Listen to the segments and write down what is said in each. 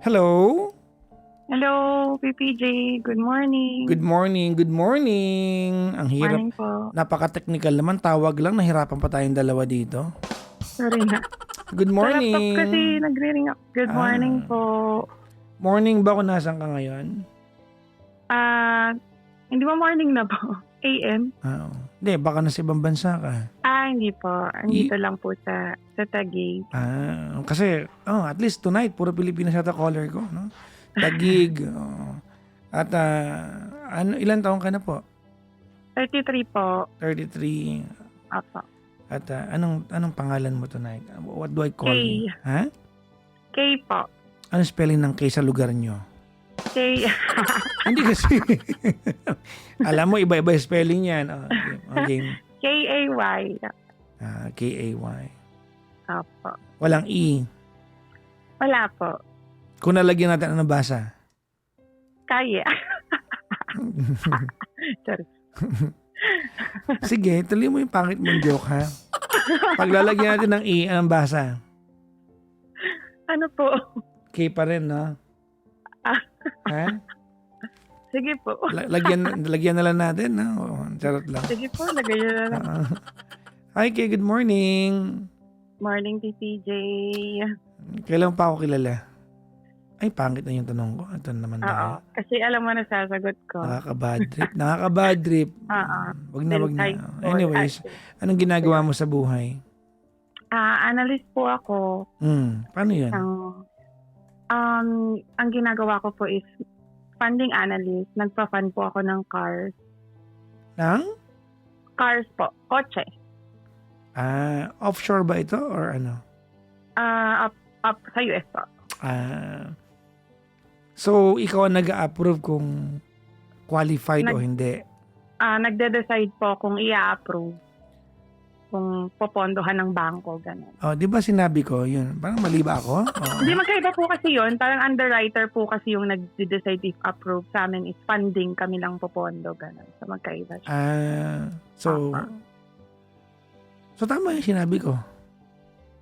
Hello? Hello, PPJ. Good morning. Good morning, good morning. Ang hirap. Morning po. Napaka-technical naman. Tawag lang, nahirapan pa tayong dalawa dito. Sorry na. Good Sa laptop morning. kasi nagre-ring up. Good morning po. Morning ba kung nasan ka ngayon? Hindi ba morning na po? AM? Hindi, baka nasa ibang bansa ka. Hindi po. Andito lang po sa Taguig. Kasi, at least tonight, puro Pilipinas yata caller ko. No? Taguig. At, ilan taong ka na po? 33 po. 33. Apo. At anong pangalan mo tonight? What do I call K. you? Ha? K po. Ano spelling ng K sa lugar nyo? K. Hindi kasi. Alam mo, iba-iba yung spelling yan. Okay. K-A-Y. K-A-Y. Apo. Walang E. Wala po. Kung nalagyan natin, ano basa? Kaya. Sorry. Sige, tuloy mo yung pangit mong joke, ha? Paglalagyan natin ng E, anong basa? Ano po? K pa rin, no? Ha? Sige po. Lagyan na lang natin, no? Charot lang. Sige po, lagay na lang. Hi, Kay. Good morning. Morning, PPJ. Kailan pa ako kilala? Ay, pangit na yung tanong ko. Ito naman Oo. tayo. Kasi alam mo na sasagot ko. Nakaka-bad trip. Nakaka-bad trip. Wag na, wag na. Anyways, anong ginagawa mo sa buhay? Analyst po ako. Paano yun? Ang ginagawa ko po is funding analyst. Nagpa-fund po ako ng cars. Nang? Cars po. Kotse. Offshore ba ito or ano? Up sa US po. So, ikaw ang nag-approve kung qualified o hindi? Nagde-decide po kung i-approve. Kung popondohan ng bangko, gano'n. Di ba sinabi ko yun? Parang mali ba ako? Hindi, magkaiba po kasi yun. Parang underwriter po kasi yung nag-decide if approve. Sa amin is funding, kami lang popondo, gano'n. So, magkaiba siya. So tama yung sinabi ko.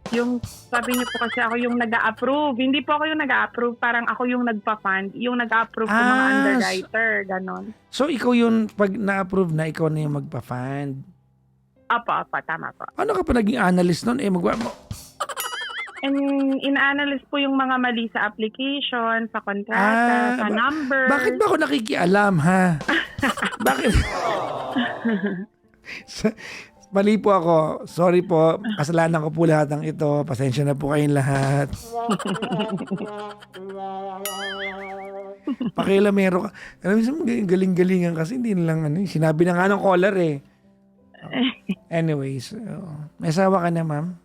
Yung sabi niyo po kasi ako yung nag-a-approve. Hindi po ako yung nag-a-approve. Parang ako yung nagpa-fund. Yung nag-a-approve po mga underwriter. Ganon. So ikaw yung pag na-approve na, ikaw na yung magpa-fund? Apa. Tama po. Ano ka pa naging analyst nun? And in-analyze po yung mga mali sa application, sa kontrata, sa number. Bakit ba ako nakikialam, ha? Bakit? Mali po ako. Sorry po. Kasalanan ko po lahat ng ito. Pasensya na po kayong lahat. Pakilamero ka. Alam mo, galing-galingan kasi hindi lang ano. Sinabi na nga ng caller eh. Anyways. May asawa ka na, ma'am?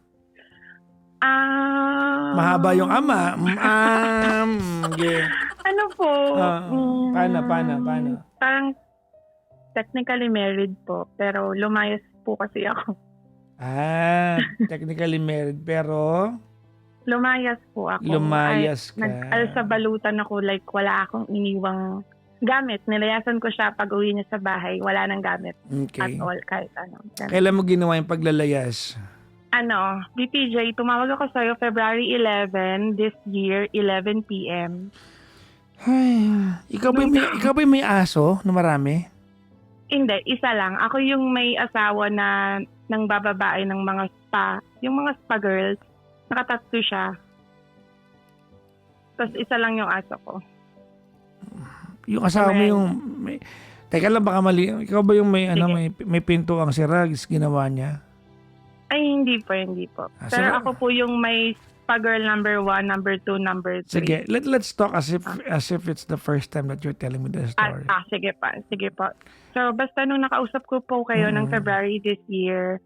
Mahaba yung ama. Yeah. Ano po? Paano? Parang technically married po. Pero lumayas po kasi ako. Technically married pero lumayas po ako. Lumayas ka. Nag-alsabalutan ako like wala akong iniwang gamit. Nilayasan ko siya pag uwi niya sa bahay. Wala nang gamit. Okay. At all, kahit ano. Kailan mo ginawa yung paglalayas? BPJ, tumawag ako sa'yo February 11 this year, 11 p.m. Ay, ikaw ba yung may aso na marami? Hindi, isa lang. Ako yung may asawa na nang bababae ng mga spa. Yung mga spa girls, nakatatto siya. Tapos isa lang yung aso ko. Yung asawa mo yung... Teka lang, baka mali. Ikaw ba yung may pinto ang sirags ginawa niya? Ay, hindi po. Pero ako po yung may spa girl number 1, number 2, number 3. Sige, let's talk as if it's the first time that you're telling me the story. Sige po. So, basta nung nakausap ko po kayo ng February this year,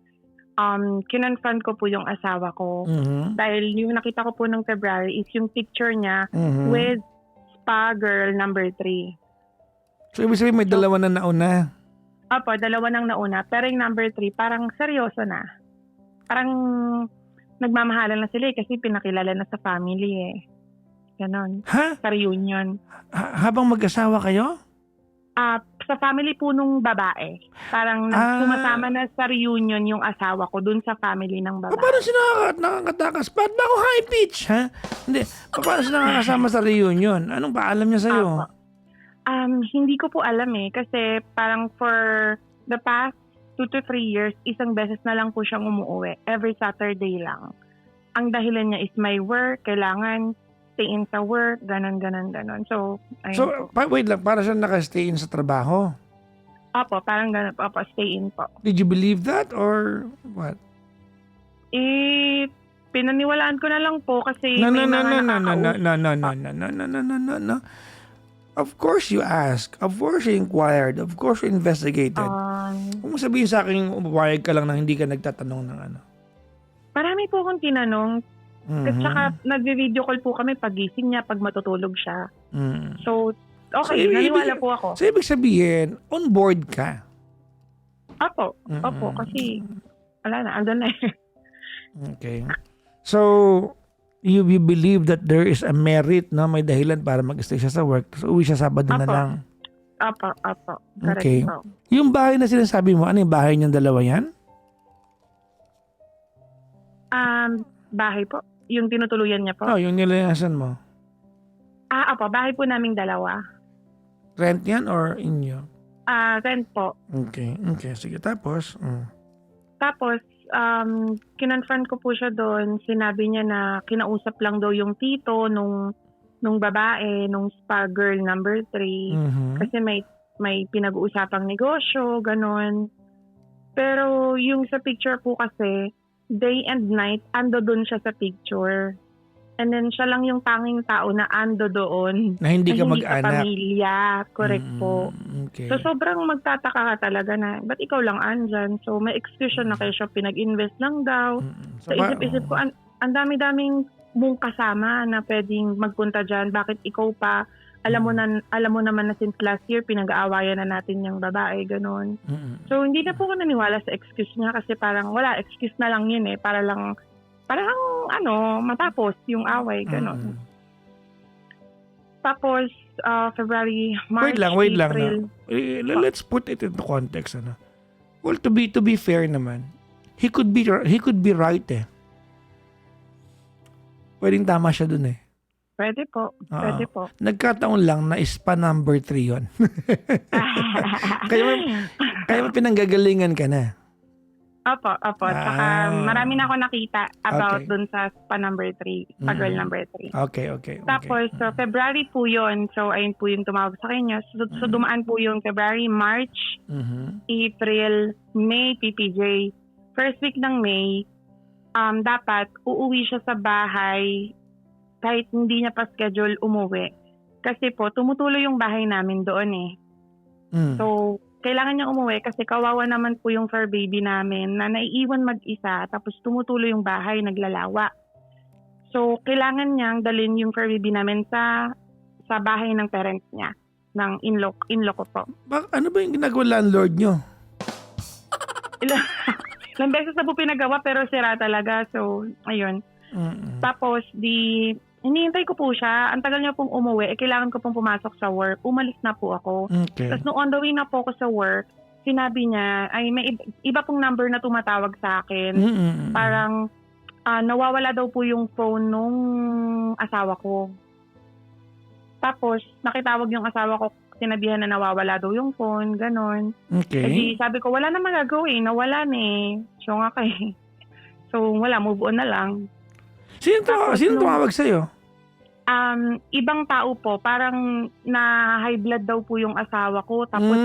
kinonfront ko po yung asawa ko. Dahil yung nakita ko po ng February is yung picture niya with spa girl number 3. So, ibig sabihin may dalawa na nauna? Opo, dalawa nang nauna. Pero yung number 3, parang seryoso na. Parang nagmamahalan na sila kasi pinakilala na sa family eh. Ganon. Ha? Sa reunion. Habang mag-asawa kayo? sa family po nung babae. Parang sumasama na sa reunion yung asawa ko dun sa family ng babae. Paano siya nakakatakas? Ba't ba ako high pitch, ha? Hindi. Paano siya nakakasama sa reunion? Anong paalam niya sa'yo? Hindi ko po alam kasi parang for the past 2 to 3 years, isang beses na lang po siyang umuwi. Every Saturday lang. Ang dahilan niya is may work, kailangan stay in sa work, ganon. So, ayun po. Wait lang, para siya nakastay in sa trabaho? Opo, parang ganon po. Opo, stay in po. Did you believe that or what? Pinaniwalaan ko na lang po kasi No. may mga nakakausap. No. Of course you asked. Of course you inquired. Of course you investigated. Kung sabihin sa akin, umapayag ka lang na hindi ka nagtatanong ng ano. Marami po akong tinanong. Kasi saka nagve-video call po kami pag gising niya, pag matutulog siya. So, okay, naniwala po ako. So, ibig sabihin, on board ka? Opo, kasi wala na, andun na Okay. So, you believe that there is a merit, no? May dahilan para mag-stay siya sa work. So, uwi siya Sabado na lang. Opo. Correct Okay. po. Yung bahay na sinasabi mo, ano yung bahay niyang dalawa yan? Bahay po. Yung tinutuluyan niya po. Yung nilayasan mo. Opo, bahay po naming dalawa. Rent yan or inyo? Rent po. Okay. Sige, tapos? Tapos, kinonfront ko po siya doon. Sinabi niya na kinausap lang daw yung tito nung babae, nung spa girl number 3. Kasi may pinag-uusapang negosyo, ganon. Pero yung sa picture po kasi, day and night, ando doon siya sa picture. And then siya lang yung tanging tao na ando doon. Na hindi ka Hindi mag-anak. ka pamilya. Correct po. Okay. So sobrang magtataka ka talaga na, ba't ikaw lang andyan? So may excuse na kayo siya, pinag-invest lang daw. So, isip ko, ang dami-daming mong kasama na pwedeng magpunta dyan. Bakit ikaw pa? Alam mo naman na since last year, pinag-aawayan na natin yung babae, ganun. So hindi na po ako naniwala sa excuse niya kasi parang wala, excuse na lang yun Para lang matapos yung away, ganun. Tapos, February, March, Wait lang. April. Let's put it into context. Well, to be fair naman, he could be right Pwedeng tama siya dun Pwede po. Nagkataon lang na spa number 3 yun. kaya mo pinanggagalingan ka na. Opo. Saka marami na ako nakita about dun sa spa number 3, spa girl number 3. Okay. Tapos, so February po yun. So, ayun po yung tumawag sa kanya. So dumaan po yung February, March, April, May, PPJ. First week ng May, dapat uuwi siya sa bahay kahit hindi niya pa schedule umuwi. Kasi po, tumutuloy yung bahay namin doon So, kailangan niya umuwi kasi kawawa naman po yung fur baby namin na naiiwan mag-isa tapos tumutuloy yung bahay, naglalawa. So, kailangan niyang dalhin yung fur baby namin sa bahay ng parents niya, ng in-law ko po. Ano ba yung ginagawa landlord nyo? Ilang beses na po pinagawa pero sira talaga. So, ayun. Tapos, hinihintay ko po siya. Ang tagal niya pong umuwi. Kailangan ko pong pumasok sa work. Umalis na po ako. Okay. Tapos nung on the way na po ako sa work, sinabi niya, ay may iba pong number na tumatawag sa akin. Parang nawawala daw po yung phone nung asawa ko. Tapos nakitawag yung asawa ko, sinabihan na nawawala daw yung phone, ganon. Okay. Kasi sabi ko, wala na magagawin. Nawala na So nga So wala, move on na lang. Sino tumawag sa'yo? Ibang tao po, parang na-high blood daw po yung asawa ko. Tapos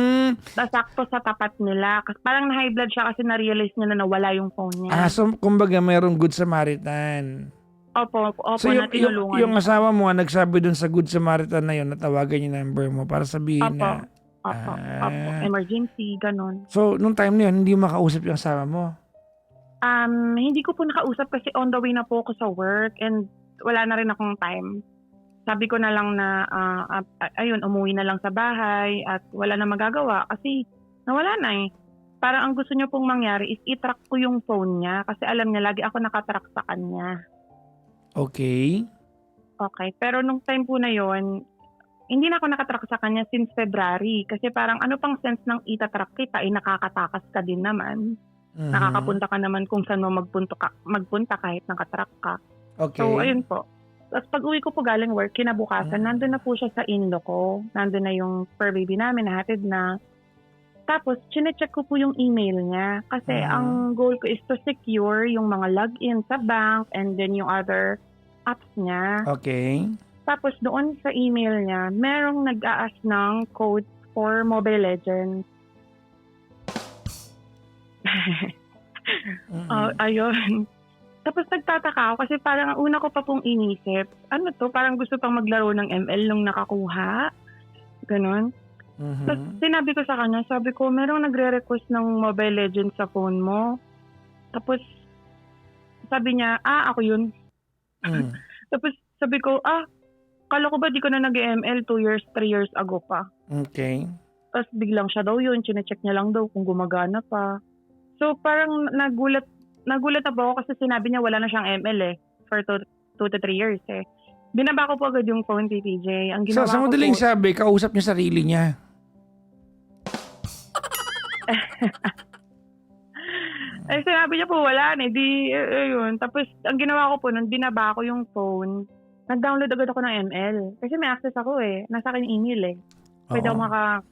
nasakto sa tapat nila. Parang na-high blood siya kasi na-realize niya na nawala yung phone niya. So kumbaga mayroong Good Samaritan. Opo, So na tinulungan. yung asawa mo nagsabi dun sa Good Samaritan na yun, natawagan yung number mo para sabihin na... Opo, emergency, ganun. So, nung time na yun, hindi mo makausap yung asawa mo? Hindi ko po nakausap kasi on the way na po ako sa work and wala na rin akong time. Sabi ko na lang na, umuwi na lang sa bahay at wala na magagawa kasi nawala na Parang ang gusto niya pong mangyari is i-track ko yung phone niya kasi alam niya lagi ako nakatrack sa kanya. Okay. Okay, pero nung time po na yon, hindi na ako nakatrack sa kanya since February. Kasi parang ano pang sense ng itatrack kita, nakakatakas ka din naman. Nakakapunta ka naman kung saan mo magpunta kahit nakatrack ka. Okay. So, ayun po. Tapos pag uwi ko po galing work, kinabukasan, nandun na po siya sa in-law ko. Nandun na yung fur baby namin, nahatid na. Tapos, chinecheck ko po yung email niya. Kasi ang goal ko is to secure yung mga login sa bank and then yung other apps niya. Okay. Tapos doon sa email niya, merong nag-a-ask ng code for Mobile Legends. Ayun. Tapos nagtataka ako kasi parang una ko pa pong inisip, ano to, parang gusto pang maglaro ng ML nung nakakuha. Ganon. Tapos sinabi ko sa kanya, sabi ko, merong nagre-request ng Mobile Legends sa phone mo. Tapos sabi niya, ako yun. Tapos sabi ko, kala ko ba di ko na nag-ML 2 years, 3 years ago pa. Okay. Tapos biglang siya daw yun, chinecheck niya lang daw kung gumagana pa. So parang nagulat na po ako kasi sinabi niya wala na siyang ML for 2 to 3 years eh. Binaba ko po agad yung phone, PPJ. Ang ginawa Sa ko madaling po, sabi, kausap niya sarili niya. sinabi niya po wala na. Ayun. Tapos ang ginawa ko po nun, binaba ko yung phone. Nag-download agad ako ng ML. Kasi may access ako eh. Nasa akin yung email eh. Pwede ako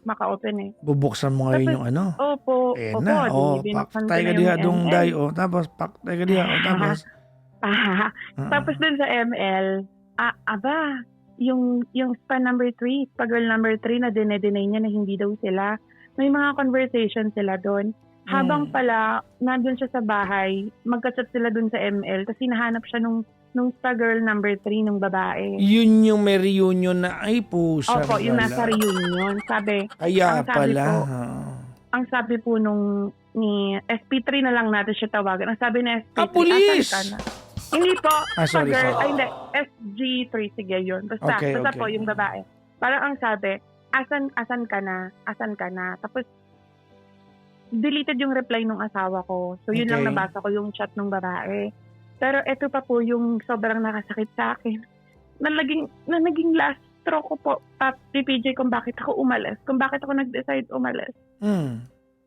maka-open eh. Bubuksan mo ngayon yung ano? Opo. Paktay ka diha dong day. Tapos paktay ka diha. Tapos? Tapos dun sa ML, yung span number 3, pag-girl number 3 na dinay niya na hindi daw sila. May mga conversation sila doon. Habang pala, nandun siya sa bahay, magka-chat sila dun sa ML, tapos hinahanap siya nung girl number 3 nung babae. Yun yung may reunion na ay pusa. Opo, yung nasa reunion. Sabi, kaya ang sabi pala. Po, ang sabi po ni SP3 na lang natin siya tawagan. Ang sabi ni SP3, pulis! asan ka na? Hindi po. Sorry. Hindi. SG3, sige yun. Basta po yung babae. Parang ang sabi, asan ka na? Asan ka na? Tapos, deleted yung reply ng asawa ko. So, yun lang nabasa ko yung chat ng babae. Pero ito pa po yung sobrang nakasakit sa akin. Na naging last straw ko po, PPJ, kung bakit ako umalis. Kung bakit ako nag-decide umalis.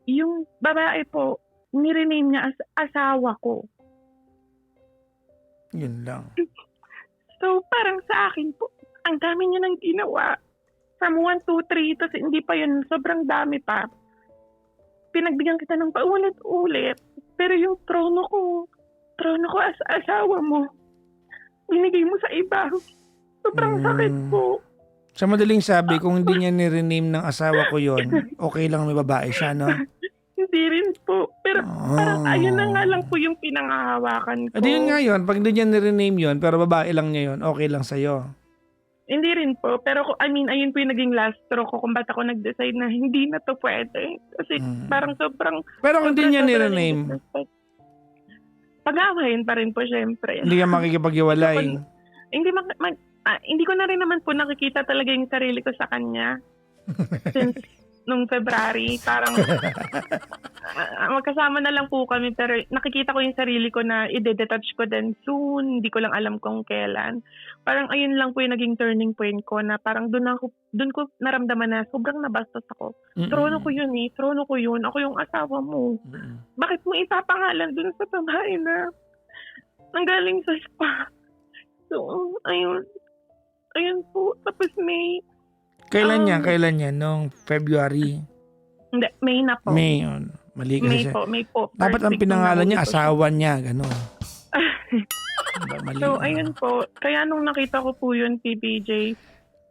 Yung babae po, nirename niya as asawa ko. Yun lang. So, parang sa akin po, ang dami niya nang ginawa. From 1, 2, 3, tapos hindi pa yun, sobrang dami pa. Pinagbigyan kita ng paulit-ulit. Pero yung trono ko as asawa mo, binigay mo sa iba. Sobrang sakit po. Sa madaling sabi, kung hindi niya ni-rename ng asawa ko yon, okay lang may babae siya, no? Hindi rin po. Pero parang ayun na nga lang po yung pinangahawakan ko. Yun nga yun. Pag hindi niya ni-rename yon, pero babae lang niya yon, okay lang sa'yo. Hindi rin po. Pero ayun po yung naging last straw ko kung ba't ako nag-decide na hindi na to pwede. Kasi parang sobrang... Pero kung hindi niya ni-rename, pag-awahin pa rin po, syempre. hindi ka makikipag-iwalay. Hindi ko na rin naman po nakikita talaga yung sarili ko sa kanya. Since nung February, parang magkasama na lang po kami, pero nakikita ko yung sarili ko na i-detach ko din soon. Hindi ko lang alam kung kailan. Parang ayun lang po yung naging turning point ko na parang doon ko naramdaman na sobrang nabastos ako. Trono ko yun eh. Trono ko yun. Ako yung asawa mo. Bakit mo ipapangalan doon sa babae na nanggaling sa spa? So, ayun. Ayun po. Tapos may... Kailan yan? Nung February? Hindi, May na po. May yun. Mali kasi. May po. Dapat ang pinangalan niya, asawa niya. Gano'n. So, ayun po. Kaya nung nakita ko po yun, PBJ,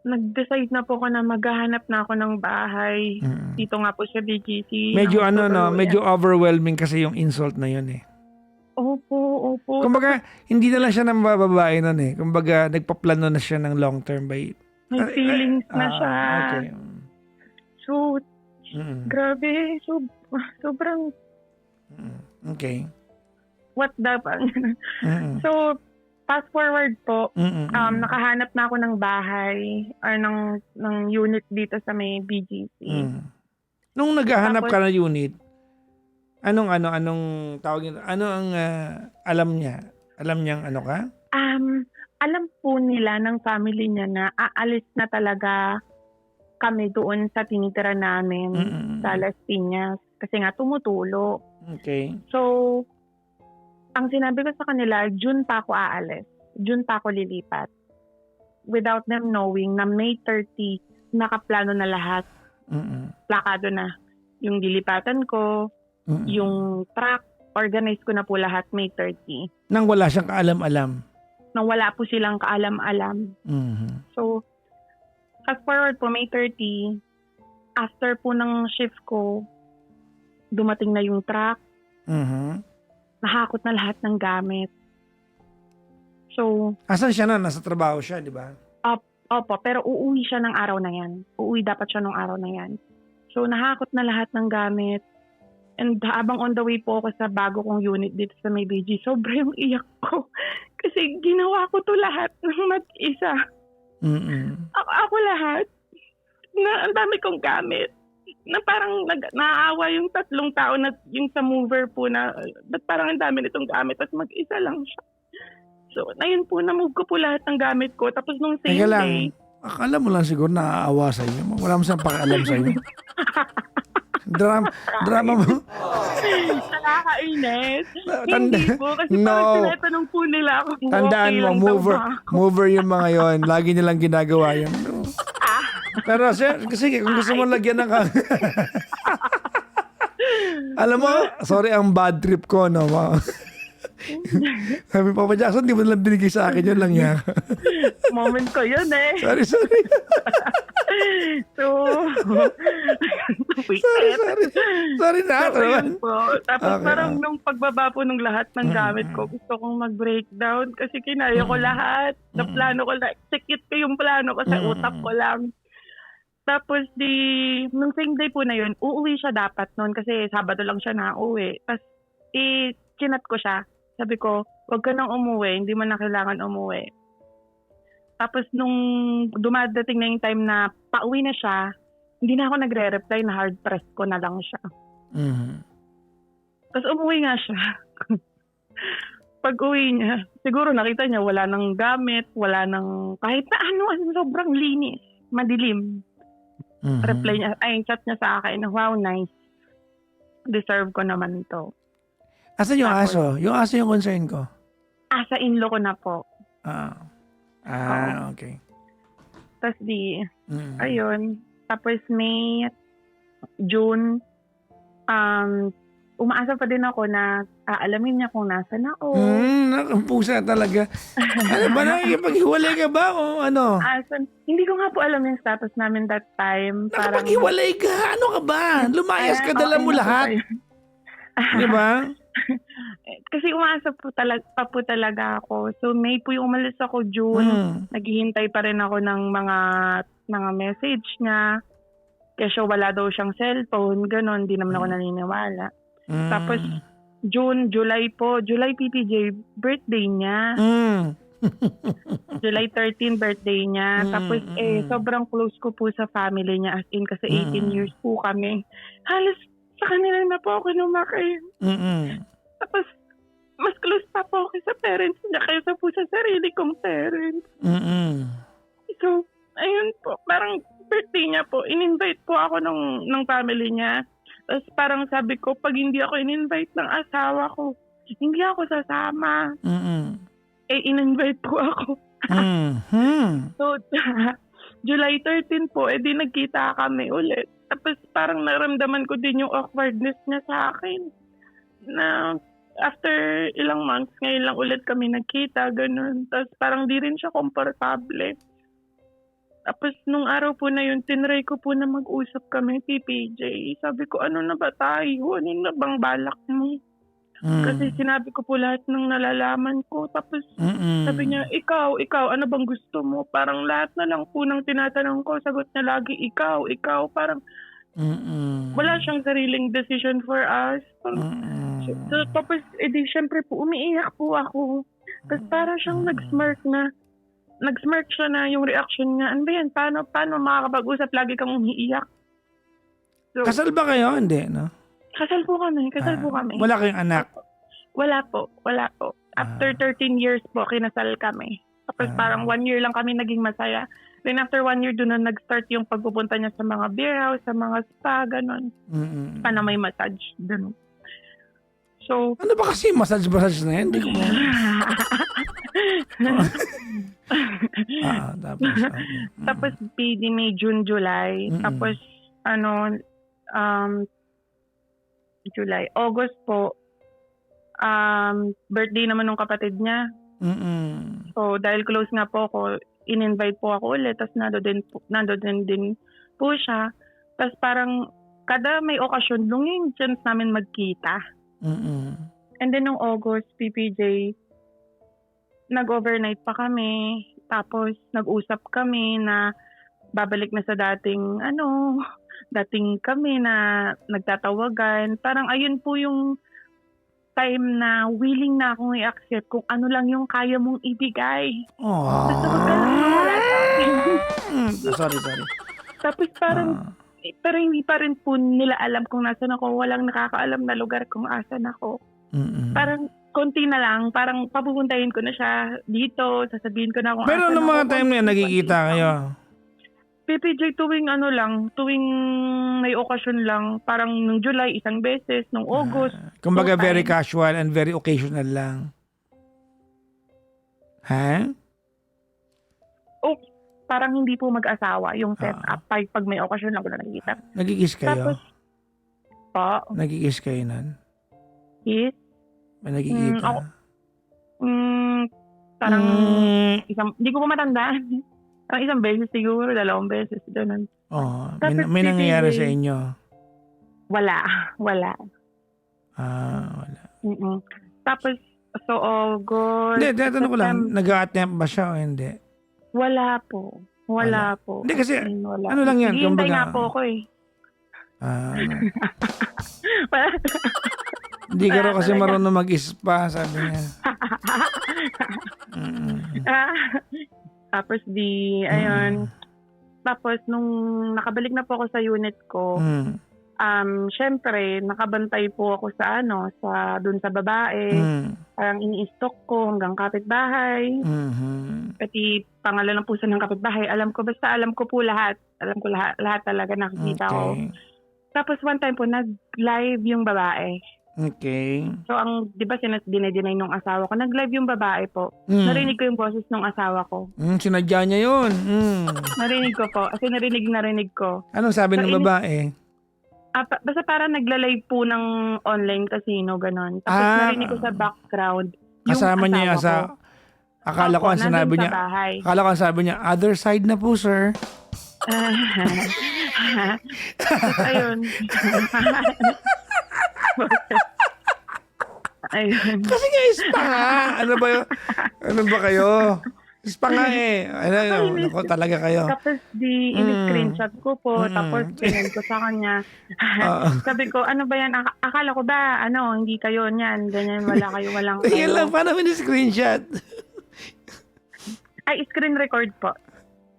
nag-decide na po ako na maghahanap na ako ng bahay. Dito nga po sa BGC. Medyo overwhelming kasi yung insult na yun eh. Opo. Kumbaga, hindi na lang siya ng babae nun eh. Kumbaga, nagpaplano na siya ng long term by... May feelings na siya. Okay. So, grabe. Sobrang... Okay. What the fuck? So, fast forward po, nakahanap na ako ng bahay or ng unit dito sa may BGC. Nung naghahanap ka ng unit, anong tawag nito? Ano ang alam niya? Alam niyang ano ka? Alam po nila ng family niya na aalis na talaga kami doon sa tinitira namin sa Las Piñas kasi nga tumutulo. Okay. So, ang sinabi ko sa kanila, June pa ako aalis. June pa ako lilipat. Without them knowing na May 30, nakaplano na lahat. Plakado na. Yung lilipatan ko, yung truck, organize ko na po lahat May 30. Nang wala siyang kaalam-alam. Nang wala po silang kaalam-alam. So, fast forward po, May 30, after po ng shift ko, dumating na yung truck. Nahakot na lahat ng gamit. So, asan siya na? Nasa trabaho siya, di ba? Opo, pero uuwi siya ng araw na yan. Uuwi dapat siya ng araw na yan. So, nahakot na lahat ng gamit. And habang on the way po ako sa bago kong unit dito sa May BG, sobrang iyak ko. Kasi ginawa ko to lahat ng mag-isa. Ako lahat. Na ang dami kong gamit. Na parang naaawa yung 3 tao na yung sa mover po na ba't parang ang dami nitong gamit at mag-isa lang siya. So, ayun po, na-move ko po lahat ng gamit ko. Tapos nung same day... Akala mo lang siguro naaawa sa inyo. Wala mo siyang pakialam sa inyo. Drama mo. Nakakainis. Hindi po. Kasi parang tinatanong po nila ako. Tandaan okay mo, mover yung mga yon. Lagi nilang ginagawa yun. Pero sige, kung gusto mo lagyan ng... Alam mo, sorry ang bad trip ko, no? Sabi Papa Jackson, di mo lang binigay sa akin yun lang yan. Moment ko yun eh. Sorry. Sorry na. So, yun po. Tapos parang nung pagbaba po ng lahat ng gamit ko, gusto kong mag-breakdown kasi kinaya ko lahat. Naplano ko lang. Execute ko yung plano ko sa utak ko lang. Tapos nung same day po na yun, uuwi siya dapat noon kasi Sabado lang siya na uwi. Tapos chinat ko siya. Sabi ko, wag ka nang umuwi, hindi mo na kailangan umuwi. Tapos nung dumadating na yung time na pauwi na siya, hindi na ako nagre-reply, na hard press ko na lang siya. Tapos umuwi nga siya. Pag uwi niya, siguro nakita niya wala nang gamit, wala nang kahit na ano, sobrang linis, madilim. Reply niya, chat niya sa akin, wow, nice. Deserve ko naman to. Asan yung aso? Yung aso yung concern ko. Sa in-law ko na po. Okay. Tapos ayun. Tapos May, June, umaasa pa din ako na aalamin niya kung nasan ako. Pusa talaga. Ano ba, nakikipaghiwalay ka ba o ano? Hindi ko nga po alam yung status namin that time. Nakapaghiwalay ka? Ano ka ba? Lumayas ka, dala mo lahat. Di ba? Kasi umaasa po talaga ako. So May po yung umalis ako, June. Naghihintay pa rin ako ng mga message niya. Kasi wala daw siyang cellphone, ganon, di naman ako naniniwala. Tapos July PPJ, birthday niya. July 13, birthday niya. Tapos sobrang close ko po sa family niya, as in kasi 18 years po kami. Halos sa kanila na po ako lumaki. Tapos mas close pa po ako sa parents niya kaysa po sa sarili kong parents. So, ayun po, parang birthday niya po, in-invite po ako ng family niya. Tapos parang sabi ko, pag hindi ako in-invite ng asawa ko, hindi ako sasama. In-invite po ako. So, July 13 po, di nagkita kami ulit. Tapos parang naramdaman ko din yung awkwardness niya sa akin. Na after ilang months, ngayon lang ulit kami nagkita, ganun. Tapos parang di rin siya komportable. Tapos nung araw po na yun, tinry ko po na mag-usap kami, PPJ. Sabi ko, ano na ba tayo? Ano na bang balak mo? Kasi sinabi ko po lahat ng nalalaman ko. Tapos sabi niya, ikaw, ano bang gusto mo? Parang lahat na lang po nang tinatanong ko, sagot niya lagi, ikaw. Parang wala siyang sariling decision for us. So, tapos, syempre po, umiiyak po ako. Tapos parang siyang nag-smirk siya na yung reaction niya. Ano ba yan? Paano makakapag-usap? Lagi kang umiiyak. So, kasal ba kayo? Hindi, no? Kasal po kami. Wala kayong anak? Wala po. After 13 years po, kinasal kami. Tapos parang 1 year lang kami naging masaya. Then after 1 year, doon na nag-start yung pagpupunta niya sa mga beer house, sa mga spa, gano'n. Pa na may massage, gano'n. So, ano ba kasi massage na yan? Hindi ko mo. Tapos, okay. Tapos PD May, June, July. Tapos, July. August po, birthday naman ng kapatid niya. So, dahil close nga po ako, in-invite po ako ulit. Tapos nando din po siya. Tapos parang, kada may okasyon, nung yung chance namin magkita. And then nung August, PPJ, nag-overnight pa kami. Tapos nag-usap kami na babalik na sa dating kami na nagtatawagan. Parang ayun po yung time na willing na akong i-accept kung ano lang yung kaya mong ibigay. Basta wag ka lang mawala sa akin. Sorry. Tapos parang, pero hindi pa rin po nila alam kung nasan ako. Walang nakakaalam na lugar kung asan ako. Parang konti na lang. Parang papupuntahin ko na siya dito. Sasabihin ko na kung pero asan ako. Pero mga time na yan, nagkikita kayo? PPJ tuwing may okasyon lang. Parang nung July, isang beses. Nung August. Kumbaga very casual and very occasional lang. Ha? Parang hindi po mag-asawa yung setup. Pag may okasyon lang ko na nakikita. Nagkikiss kayo? Tapos, po. Nagkikiss kayo nun? Kiss? May nagkikita? Parang hindi ko pa matandaan. Parang isang beses siguro, 2 beses. Ganun. May nangyayari sa inyo? Wala. Wala. Tapos, so August. Hindi, tatanong ko lang, nag-a-attempt ba siya o hindi? Wala po. Hindi kasi, wala. Ano lang yan? Hihintay nga po ako eh. Hindi ka raw kasi marunong mag-ispa, sabi niya. Tapos ayun. Tapos nung nakabalik na po ako sa unit ko, syempre, nakabantay po ako sa dun sa babae. Parang ini-stalk ko hanggang kapitbahay. Pati pangalan ng puso ng kapitbahay. Alam ko po lahat. Alam ko lahat talaga nakikita ko. Tapos one time po, nag-live yung babae. Okay. So, di ba dinedeny nung asawa ko? Nag-live yung babae po. Narinig ko yung boses ng asawa ko. Sinadya niya yun. Narinig ko po. Kasi narinig ko. Anong sabi ng babae? Basta parang nagla-live po ng online casino, ganon. Tapos narinig ko sa background yung kasama asawa niya ko. Akala ko ang sabi niya, other side na po, sir. Tapos ayun. Ayun. Kasi nga ispa nga. Ano ba kayo? Ispa nga eh. Naku, talaga kayo. Tapos in-screenshot ko po. Tapos pinend ko sa kanya. Sabi ko, ano ba yan? Akala ko ba, hindi kayo niyan. Ganyan, walang kayo. Yan lang, paano in-screenshot? Ay, screen record po.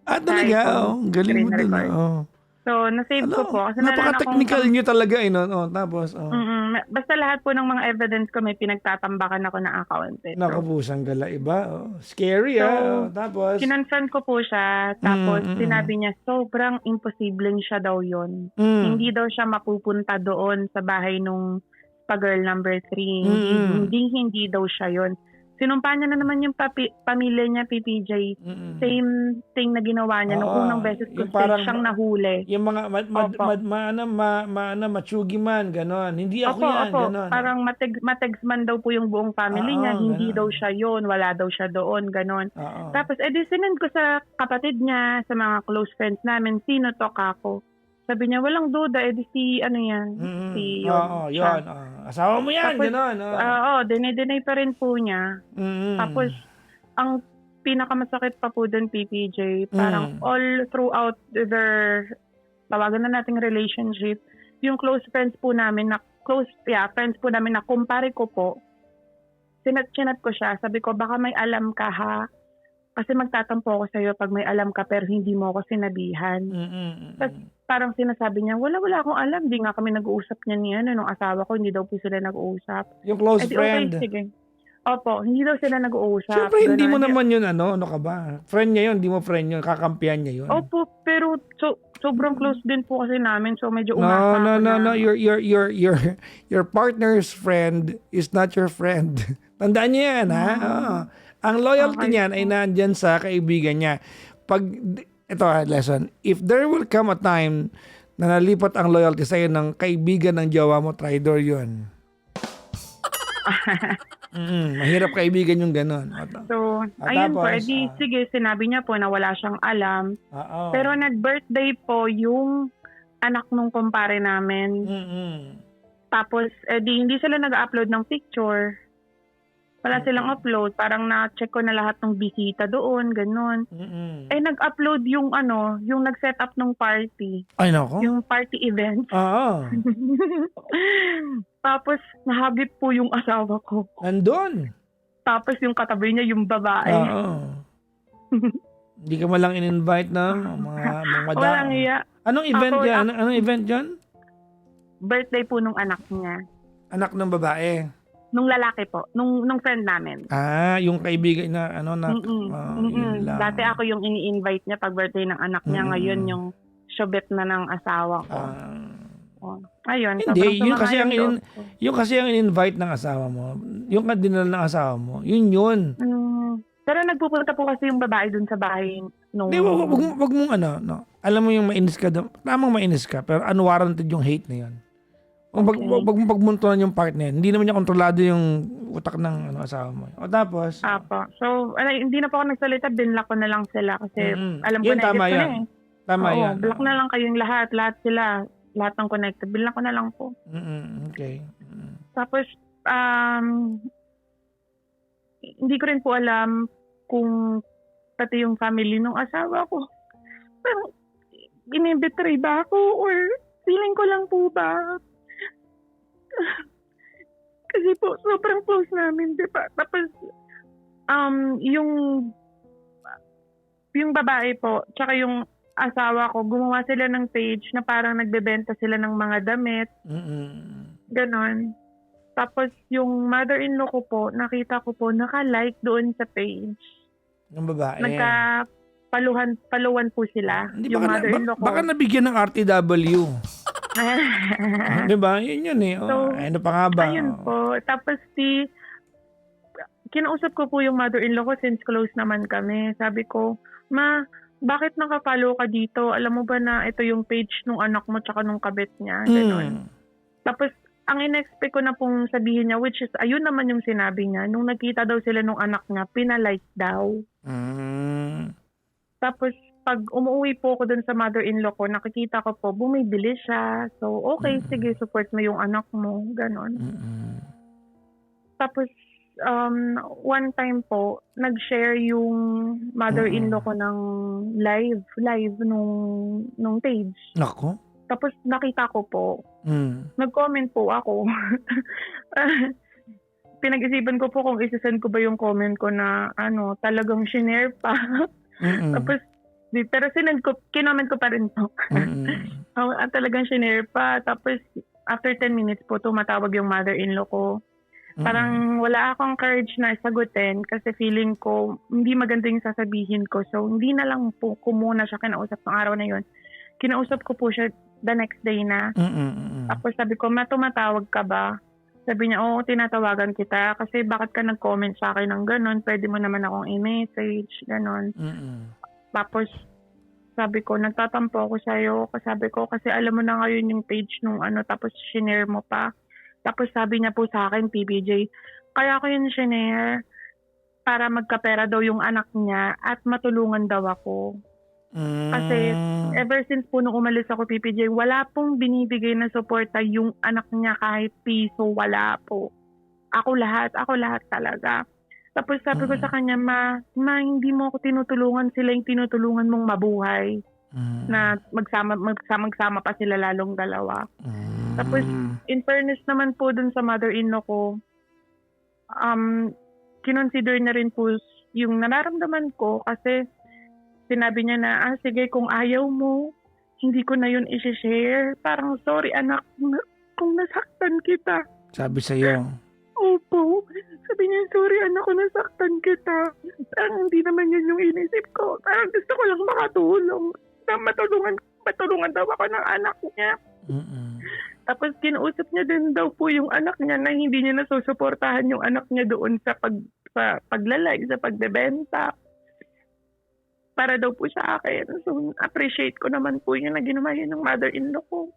Talaga? Galing mo dun. So, nasave ko po. Kasi napaka-technical nyo talaga eh. Tapos, basta lahat po ng mga evidence ko may pinagtatambakan ako na account. Nakabusang gala iba. Scary Tapos, kinonfront ko po siya. Tapos, sinabi niya, sobrang imposibleng siya daw yun. Hindi daw siya mapupunta doon sa bahay nung pa-girl number 3. Hindi daw siya yun. Sinumpa niya na naman yung pamilya niya, PPJ. Same thing na ginawa niya nung unang beses ko siyang nahuli. Yung mga matsugi man, ganon. Hindi ako yan, ganon. Parang mategs man daw po yung buong family niya. Hindi daw siya yun, wala daw siya doon, ganon. Tapos, sinend ko sa kapatid niya, sa mga close friends namin, sino to kako? Sabi niya, walang duda, si si yun. Asawa mo yan, tapos, gano'n. dinay pa rin po niya. Tapos, ang pinakamasakit pa po dun, PPJ, parang all throughout their, tawagan na nating relationship, yung close friends po namin na kumpare ko po, sinat ko siya, sabi ko, baka may alam ka ha, kasi magtatampo ako sa'yo pag may alam ka pero hindi mo ako sinabihan. Tapos parang sinasabi niya, wala akong alam. Di nga kami nag-uusap niya nung asawa ko. Hindi daw po sila nag-uusap. Yung close friend? Okay, sige. Opo, hindi daw sila nag-uusap. Siyempre, hindi mo Ganun. naman yun, ano ka ba? Friend niya yun, hindi mo friend yun, kakampihan niya yun. Opo, pero sobrang close din po kasi namin, so medyo No, umasa no, ako no, na. no. Your partner's friend is not your friend. Tandaan niyo yan, ha? Oo. Ang loyalty Okay niyan ay nandyan sa kaibigan niya. Ito lesson. If there will come a time na nalipat ang loyalty sa'yo ng kaibigan ng jowa mo, traidor yun. Mahirap kaibigan yung gano'n. So, ayun po, edi sige, sinabi niya po na wala siyang alam. Pero nag-birthday po yung anak nung kumpare namin. Tapos, edi hindi sila nag-upload ng picture. Wala silang upload. Parang na-check ko na lahat ng bisita doon, gano'n. Eh, nag-upload yung yung nag-set up ng party. Ay, nako. Yung party event. Tapos, nahabit po yung asawa ko. Nandun. Tapos yung katabi niya, yung babae. Hindi ka malang in-invite na mga Walang iya. Anong event yan? Anong event yan? Birthday po nung anak niya. Anak ng babae? Nung lalaki po. Nung friend namin. Yung kaibigan na yun lang. Dati ako yung ini-invite niya pag birthday ng anak niya. Ngayon yung syobet na ng asawa ko. Ayun. Hindi, yung kasi ang in-invite ng asawa mo, yung dinala ng asawa mo, yun. Pero nagpupunta po kasi yung babae dun sa bahay. Hindi, wag mong alam mo yung mainis ka doon. Tamang mainis ka, pero unwarranted yung hate na yun. Wag mong pagmuntuan yung partner. Hindi naman niya kontrolado yung utak ng asawa mo. O tapos? Apo. So, hindi na po ako nagsalita. Binlock ko na lang sila kasi alam ko yun, na tama ko yan. na eh. Tama yan. Block na lang kayong lahat. Lahat sila. Lahat ng connected. Binlock ko na lang po. Okay. Tapos, hindi ko rin po alam kung pati yung family ng asawa ko. Pero, binibetray ba ako or feeling ko lang po ba? Kasi po, sobrang close namin, di ba? Tapos, yung babae po, tsaka yung asawa ko, gumawa sila ng page na parang nagbebenta sila ng mga damit. Ganon. Tapos, yung mother-in-law ko po, nakita ko po, naka-like doon sa page. Ng babae. Paluhan po sila. Hindi, yung mother-in-law ko. Baka nabigyan ng RTW. Diba? Yun eh. So, ano pa nga ba? Ayun po. Tapos kinausap ko po yung mother-in-law ko since close naman kami. Sabi ko, Ma, bakit nakapalo ka dito? Alam mo ba na ito yung page nung anak mo tsaka nung kabit niya? Ganun. Tapos, ang in-expect ko na pong sabihin niya, which is, ayun naman yung sinabi niya, nung nakita daw sila nung anak niya, pinalike daw. Tapos, pag umuwi po ako dun sa mother-in-law ko, nakikita ko po, bumibili siya. So, okay, sige, support mo yung anak mo. Ganon. Tapos, one time po, nag-share yung mother-in-law ko ng live nung page. Nako. Tapos, nakita ko po, nag-comment po ako. Pinag-isipan ko po kung isasend ko ba yung comment ko na, talagang shinare pa. Tapos, pero kinoment ko pa rin po. Talagang shinare pa. Tapos, after 10 minutes po, tumatawag yung mother-in-law ko. Parang wala akong courage na sagutin kasi feeling ko hindi maganda yung sasabihin ko. So, hindi na lang po ko muna siya kinausap ng araw na yon. Kinausap ko po siya the next day na. Tapos sabi ko, tumatawag ka ba? Sabi niya, oo, tinatawagan kita kasi bakit ka nag-comment sa akin ng ganun? Pwede mo naman akong i-message, ganun. Tapos, sabi ko, nagtatampo ako sa'yo. Sabi ko, kasi alam mo na ngayon yung page nung tapos shinare mo pa. Tapos sabi niya po sa akin, PBJ, kaya ko yun shinare para magkapera daw yung anak niya at matulungan daw ako. Kasi ever since po nung umalis ako, PPJ, wala pong binibigay na suporta yung anak niya kahit piso, wala po. Ako lahat talaga. Tapos sabi ko sa kanya, ma, hindi mo ako tinutulungan, sila yung tinutulungan mong mabuhay. Na magsama pa sila lalong dalawa. Tapos, in fairness naman po dun sa mother-in-law ko, kinonsider na rin po yung nararamdaman ko kasi sinabi niya na, sige, kung ayaw mo, hindi ko na yun i-share. Parang, sorry anak, kung nasaktan kita. Sabi sa'yo. Opo. Sabi niya, sorry anak ko, nasaktan kita. Parang hindi naman yun yung inisip ko. Parang gusto ko lang makatulong. Na matulungan daw ako ng anak niya. Mm-mm. Tapos kinausap niya din daw po yung anak niya na hindi niya nasusuportahan yung anak niya doon sa paglalay, sa pagbebenta. Para daw po sa akin. So, appreciate ko naman po yun na ginawa yun ng mother-in-law ko.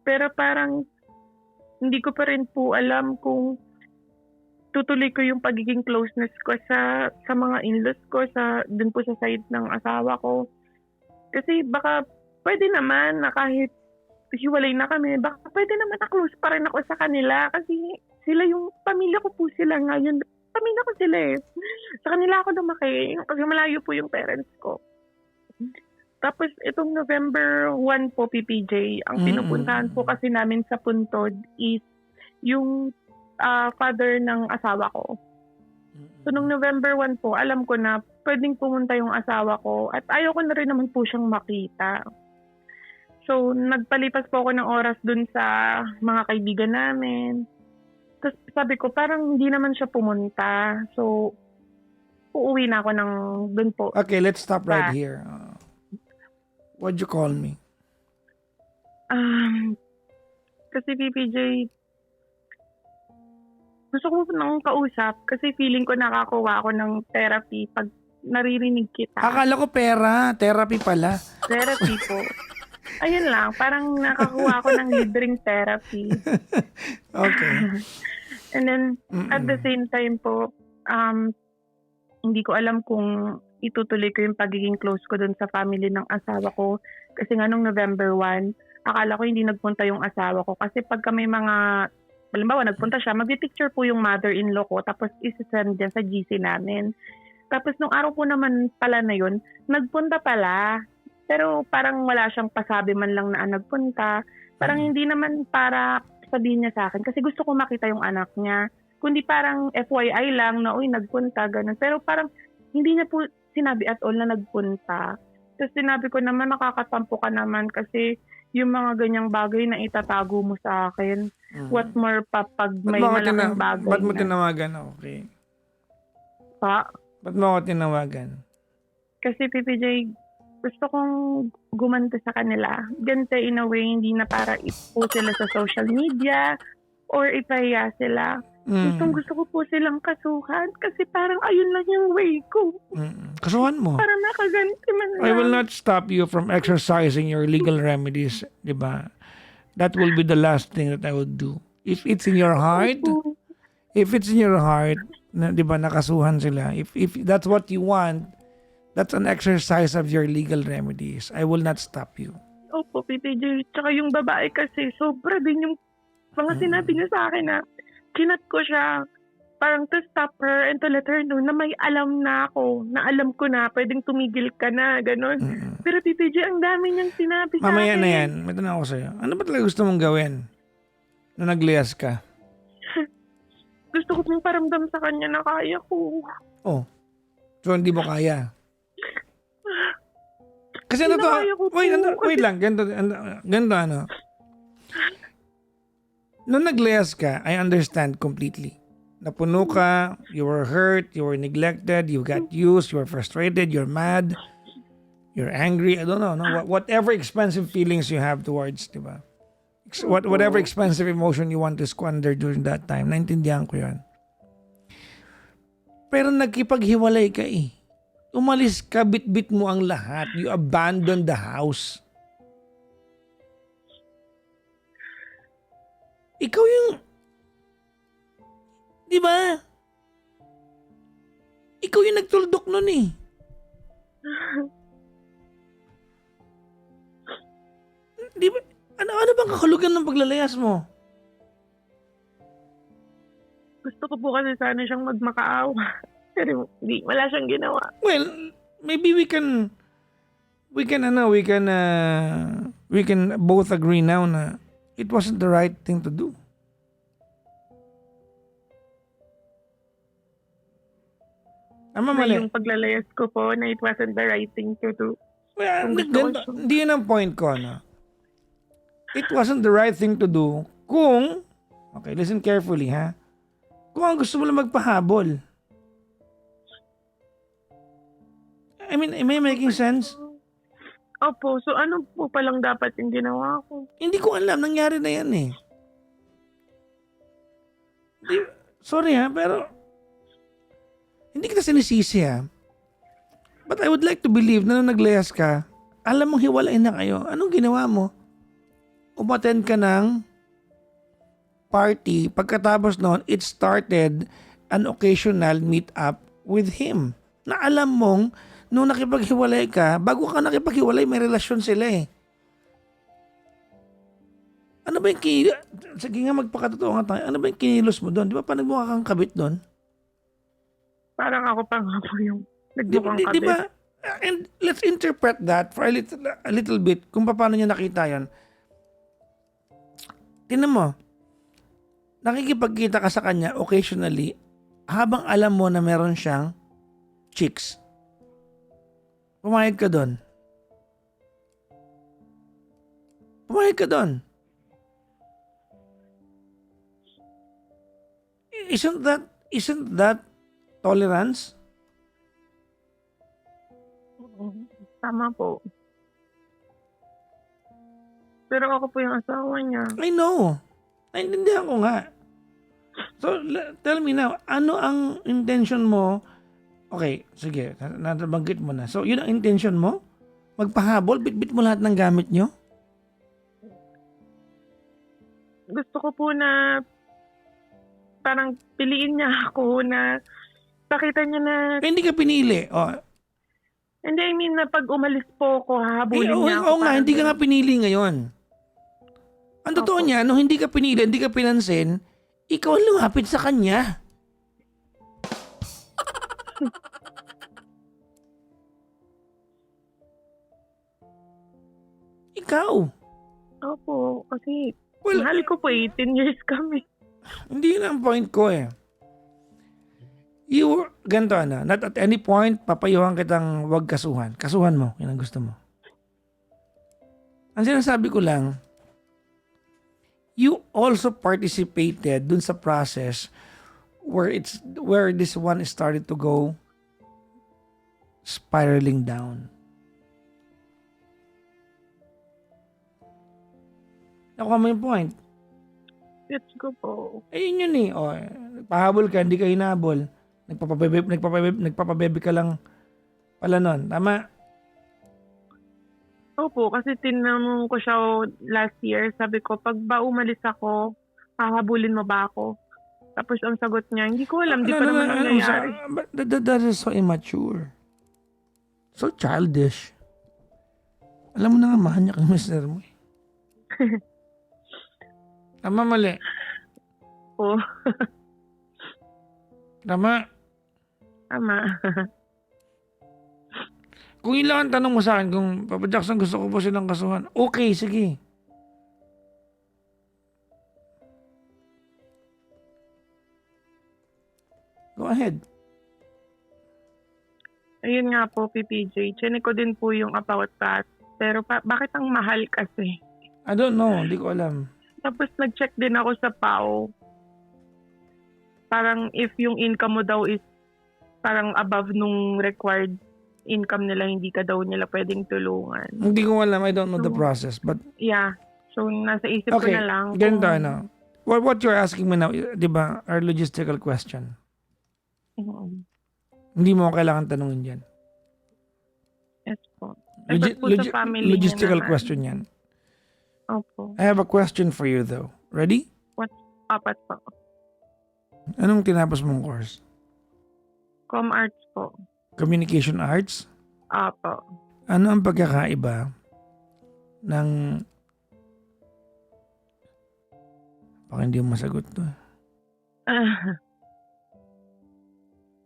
Pero parang hindi ko pa rin po alam kung tutuloy ko yung pagiging closeness ko sa mga in-laws ko, dun po sa side ng asawa ko. Kasi baka pwede naman na kahit hiwalay na kami, baka pwede naman na close pa rin ako sa kanila kasi sila yung pamilya ko po sila ngayon. Pamilya ko sila eh. Sa kanila ako lumaki kasi malayo po yung parents ko. Tapos itong November 1 po, PPJ, ang pinupuntahan po kasi namin sa Puntod is yung father ng asawa ko. So nung November 1 po, alam ko na pwedeng pumunta yung asawa ko at ayaw ko na rin naman po siyang makita. So nagpalipas po ako ng oras dun sa mga kaibigan namin. Tapos sabi ko, parang hindi naman siya pumunta. So uuwi na ako ng dun po. Okay, let's stop right here. What'd you call me? Kasi PPJ, gusto ko nang kausap kasi feeling ko nakakuha ako ng therapy pag naririnig kita. Akala ko pera. Therapy pala. Therapy po. Ayun lang, parang nakakuha ako ng libreng therapy. Okay. And then, at the same time po, hindi ko alam kung itutuloy ko yung pagiging close ko dun sa family ng asawa ko. Kasi nga nung November 1, akala ko hindi nagpunta yung asawa ko. Kasi pagka may mga, halimbawa nagpunta siya, mag-picture po yung mother-in-law ko, tapos isasend dyan sa GC namin. Tapos nung araw po naman pala na yun, nagpunta pala. Pero parang wala siyang pasabi man lang na nagpunta. Parang hindi naman para sabihin niya sa akin. Kasi gusto ko makita yung anak niya. Kundi parang FYI lang na, uy, nagpunta, ganun. Pero parang hindi niya po sinabi at all na nagpunta. Tapos sinabi ko naman, nakakatampo ka naman kasi yung mga ganyang bagay na itatago mo sa akin. What more pa pag may malaking bagay Ba't mo tinawagan? Okay. Pa? Ba't mo ako tinawagan? Kasi PPJ, gusto kong gumanta sa kanila. Ganta in a way, hindi na para i-post sila sa social media or ipahiya sila. Gusto ko po silang kasuhan kasi parang ayun lang yung way ko. Kasuhan mo. Para nakaganti man lang. I will not stop you from exercising your legal remedies, di ba? That will be the last thing that I would do. If it's in your heart, di ba, nakasuhan sila. If that's what you want, that's an exercise of your legal remedies. I will not stop you. Opo, PPJ. Tsaka yung babae kasi, sobra din yung mga sinabi niya sa akin na kinat ko siya parang to stop her and to let her know na may alam na ako, na alam ko na, pwedeng tumigil ka na, gano'n. Pero PPJ, ang dami niyang sinabi sa akin. Mamaya na yan. May tanong ako sa'yo. Ano ba talaga gusto mong gawin na nagliyas ka? Gusto ko pong paramdam sa kanya na kaya ko. Oh. So, hindi mo kaya? Kasi ano to? Wait lang. Ganito ano. Nung nagliyas ka, I understand completely. Napuno ka, you were hurt, you were neglected, you got used, you were frustrated, you're mad, you're angry, I don't know, no? Whatever expensive feelings you have towards, di ba? Whatever expensive emotion you want to squander during that time, naintindihan ko yun. Pero nagkipaghiwalay ka eh. Umalis ka, bit-bit mo ang lahat. You abandoned the house. Ikaw yung, di ba? Ikaw yung nagtuldok nun eh. Di ba? Ano bang kahulugan ng paglalayas mo? Gusto ko po kasi sana siyang magmakaawa. Pero wala siyang ginawa. Well, maybe we can both agree now na it wasn't the right thing to do. Ama mali. Yung paglalayas ko po na it wasn't the right thing to do. Well, hindi yun ang point ko, no? It wasn't the right thing to do kung, okay, listen carefully, ha? Kung ang gusto mo lang magpahabol. I mean, am I making sense? Opo, so ano po palang dapat yung ginawa ko? Hindi ko alam, nangyari na yan eh. Sorry ha, pero hindi kita sinisisi ha. But I would like to believe na nung naglayas ka, alam mong hiwalay na kayo. Anong ginawa mo? Umattend ka ng party. Pagkatapos noon, it started an occasional meet-up with him. Na alam mong, nung nakipaghiwalay ka, bago ka nakipaghiwalay, may relasyon sila eh. Ano ba yung sige nga magpakatotoo nga tayo. Ano ba yung kinilos mo doon? Di ba pa nagmukha kang kabit doon? Parang ako pa nga po yung Di nagmukhang di kabit. ba? And let's interpret that for a little bit kung paano niya nakita yan. Tingnan mo, nakikipagkita ka sa kanya occasionally habang alam mo na meron siyang chicks. Pumayag ka doon. Pumayag ka doon. Isn't that tolerance? Tama po. Pero ako po yung asawa niya. I know. Naintindihan ko nga. So, tell me now, ano ang intention mo? Okay, sige, nabanggit mo na. So, yun ang intention mo? Magpahabol? Bitbit mo lahat ng gamit nyo? Gusto ko po na parang piliin niya ako na pakita niya na Hindi ka pinili. Oh. hindi, I mean na pag umalis po ako, hahabulin niya ako. Oo nga, hindi ka nga pinili ngayon. Ang totoo Opo. niya, nung hindi ka pinili, hindi ka pinansin, ikaw ang lumapit sa kanya. Ikaw. Opo, kasi Well, mahal ko po 18 years kami. hindi na ang point ko eh. Ganito na, not at any point, papayuhan kitang wag kasuhan. Kasuhan mo, yun ang gusto mo. Ang sinasabi ko lang, you also participated dun sa process where this one started to go spiraling down. Nakuha mo yung point. Gets ko po. Ayun yun eh. O, nagpahabol ka, hindi ka hinabol. Nagpapabebe ka lang pala nun. Tama? Opo, kasi tinanong ko siya last year. Sabi ko, pag ba umalis ako, hahabulin mo ba ako? Tapos ang sagot niya, hindi ko alam, di pa naman nangyayari. But that is so immature. So childish. Alam mo na nga, mahal niya kang mister mo eh. Tama, mali. Oo, Tama. tama. Kung ilan ang tanong mo sa akin, kung Papa Jackson gusto ko po silang kasuhan, okay, sige. Go ahead. Ayun nga po, PPJ. Chinik ko din po yung about that. Pero bakit ang mahal kasi? I don't know, hindi ko alam. Tapos nag-check din ako sa PAO. Parang if yung income mo daw is parang above nung required income nila, hindi ka daw nila pwedeng tulungan. Hindi ko alam, I don't know the process. But, Yeah. So, nasa isip ko okay, na lang. ganito ano. What you're asking me now, di ba, are logistical question. Oo. Hindi mo kailangan tanungin yan. Yes po. Dapat po sa family niya Logistical naman. question yan. Opo. I have a question for you though. Ready? Apat po. Anong tinapos mong course? Com arts po. Communication arts? Apo. Ano ang pagkakaiba ng... Baka hindi mo masagot to.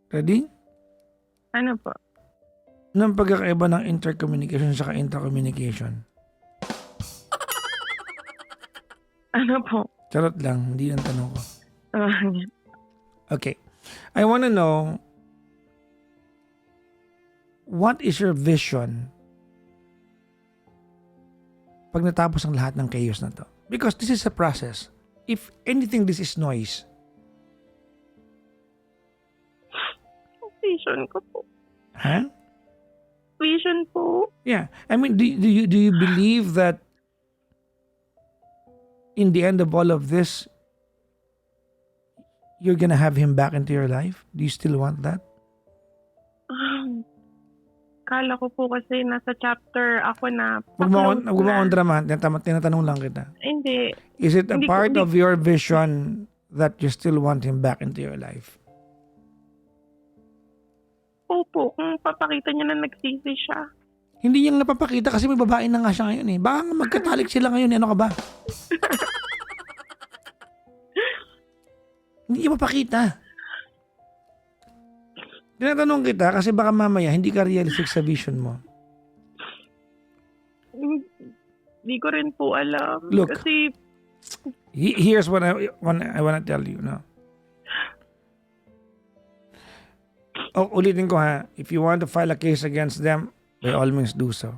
Ready? Ano po? Ano ang pagkakaiba ng intercommunication sa intracommunication? Ano po? Charot lang, hindi ang tanong ko. Ah, Okay. I want to know, what is your vision pag natapos ang lahat ng chaos na to? Because this is a process. If anything, this is noise. Vision ko po. Ha? Vision po. Yeah. I mean, do you believe that in the end of all of this, you're gonna have him back into your life? Do you still want that? Kala ko po kasi nasa chapter ako na Huwag mo pa-close akong na. drama. Tinatanong lang kita. Hindi. Is it a Hindi ko- part hindi- of your vision that you still want him back into your life? Opo, kung papakita niya na nagsisi siya. Hindi niya napapakita kasi may babae na nga siya ngayon eh. Baka nga magkatalik sila ngayon eh. Ano ka ba? Hindi niya mapakita. Tinatanong kita kasi baka mamaya hindi ka realistic sa vision mo. Hindi ko rin po alam. Look. Kasi, Here's what I wanna tell you. No? Ulitin ko ha. If you want to file a case against them, by all means do so.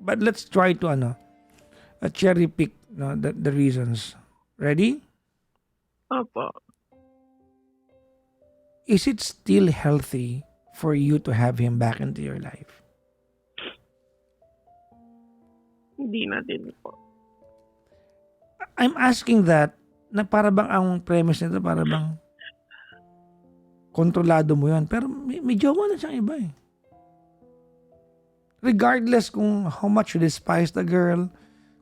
But let's try to cherry pick the reasons. Ready? opo. Is it still healthy for you to have him back into your life? Hindi na din po. I'm asking that na para bang ang premise nito para bang kontrolado mo yan. Pero may jowa na siyang iba eh. Regardless kung how much you despise the girl,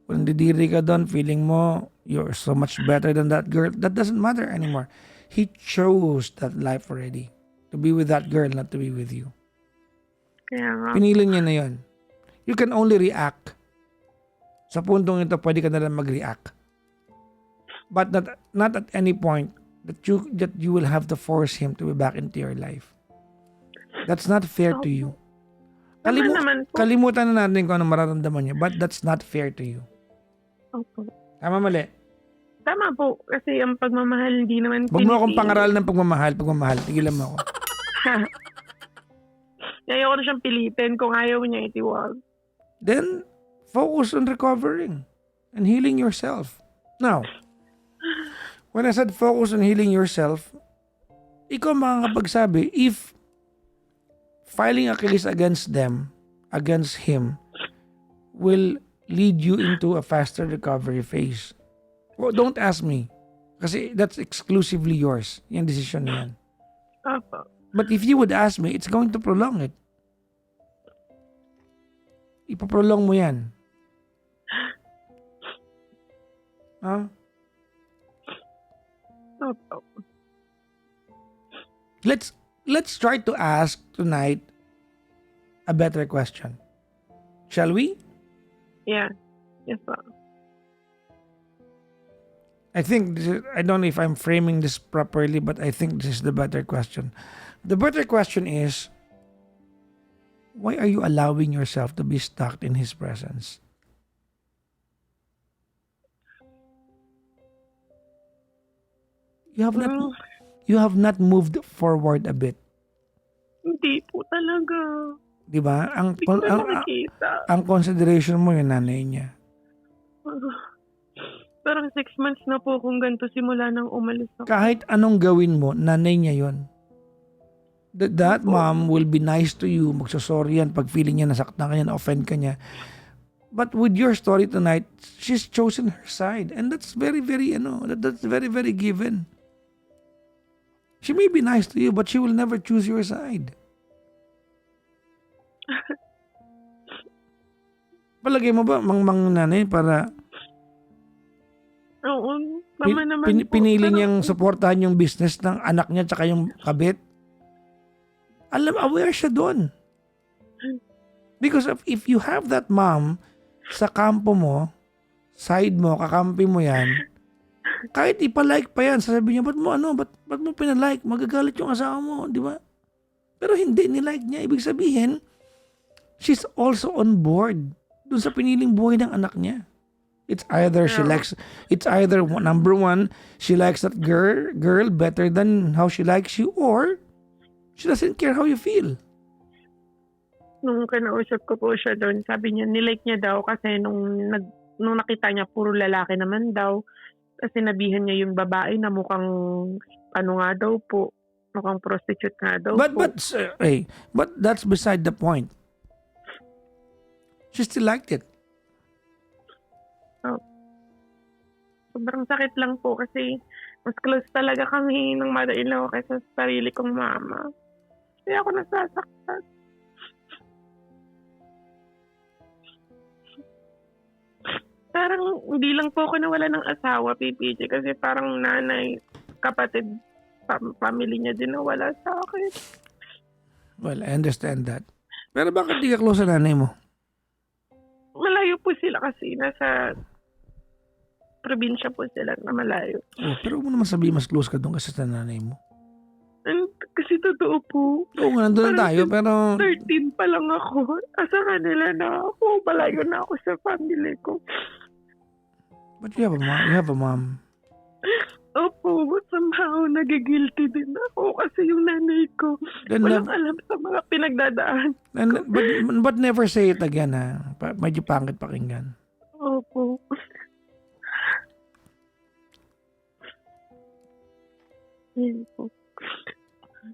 kung didiri ka doon, feeling mo you're so much better than that girl, that doesn't matter anymore. He chose that life already. To be with that girl, not to be with you. Kaya nga. Pinili niya na yun. You can only react. Sa puntong ito, pwede ka na lang mag-react. But not at any point that you will have to force him to be back into your life. That's not fair to you. Tama naman po. Kalimutan na natin kung ano mararamdaman niya, but that's not fair to you. Opo. Tama mali. Tama po. Kasi ang pagmamahal hindi naman Huwag mo akong pinipili. pangaral ng pagmamahal. Tigilan mo ako. Ayoko na siyang pilitin kung ayaw niya itiwag. Then, focus on recovering and healing yourself. Now, when I said focus on healing yourself, ikaw makakapagsabi if filing a case against him, will lead you into a faster recovery phase. Well, don't ask me. Kasi that's exclusively yours. Yung decision na yan. Opo. But if you would ask me, it's going to prolong it. Ipaprolong mo yan. Huh? Opo. Let's try to ask tonight a better question. Shall we? Yeah. Yes po. I think I don't know if I'm framing this properly, but I think this is the better question. The better question is, why are you allowing yourself to be stuck in his presence? You have not moved forward a bit. Hindi po talaga. 'Di ba? Hindi ko na nakikita. Ang consideration mo yung nanay niya. Parang 6 months na po kung ganito simula nang umalis ako. Kahit anong gawin mo, nanay niya yon. That mom will be nice to you, magsasorry yan pag feeling niya nasaktan ka niya, na-offend ka niya. But with your story tonight, she's chosen her side. And that's very, very, that's very, very given. She may be nice to you, but she will never choose your side. Palagay mo ba, mang nanay, para Oo. Tama naman po. pinili Pero- niyang suportahan yung business ng anak niya tsaka yung kabit? Aware siya doon. Because if you have that mom sa kampo mo, side mo, kakampi mo yan, kahit ipalike pa yan, sasabihin niya, ba't mo pinalike? Magagalit yung asawa mo, di ba? Pero hindi, nilike niya. Ibig sabihin, she's also on board dun sa piniling buhay ng anak niya. It's either number one, she likes that girl better than how she likes you, or she doesn't care how you feel. Nung kinausap ko po siya doon, sabi niya, nilike niya daw kasi nung nakita niya puro lalaki naman daw, kasi nabihan niya yung babae na mukhang ano nga daw po, mukhang prostitute nga daw But, po. but that's beside the point. She still liked it. Sobrang sakit lang po kasi mas close talaga kami ng mother-in-law kaysa sa sarili kong mama. Kaya ako nasasaktan. Parang hindi lang po ako nawala ng asawa, PPJ, kasi parang nanay, kapatid, family niya din nawala sa akin. Well, I understand that. Pero bakit di ka close sa nanay mo? Malayo po sila kasi nasa probinsya po sila na malayo. Oh, pero huwag mo naman sabihin mas close ka doon kasi sa nanay mo. And, kasi totoo po. Oo nga, nandun na tayo, pero... 13 pa lang ako. Asa kanila na ako. Malayo na ako sa family ko. But you have a mom. You have a mom. Opo, somehow nagigilty din ako kasi yung nanay ko Then walang alam sa mga pinagdadaan. But never say it again, ha? Medyo pangit pakinggan. Opo. Yun po.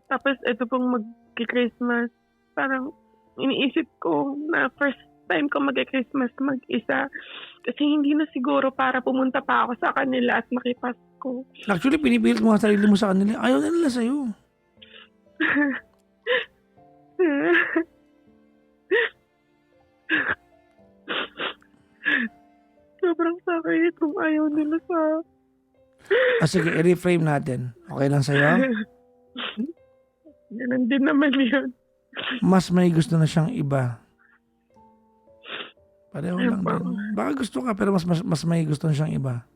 Tapos ito pong mag-Christmas, parang iniisip ko na first time ko mag-Christmas mag-isa kasi hindi na siguro para pumunta pa ako sa kanila at makipasko. Actually, pinipilit mo ang sarili mo sa kanila. Ayaw na nila sa'yo. Sobrang sakit kung ayaw nila sa... Sige, i-reframe natin. Okay lang sa'yo? Ganun din naman yun. Mas may gusto na siyang iba. Pareho lang din. Baka gusto ka, pero mas may gusto na siyang iba.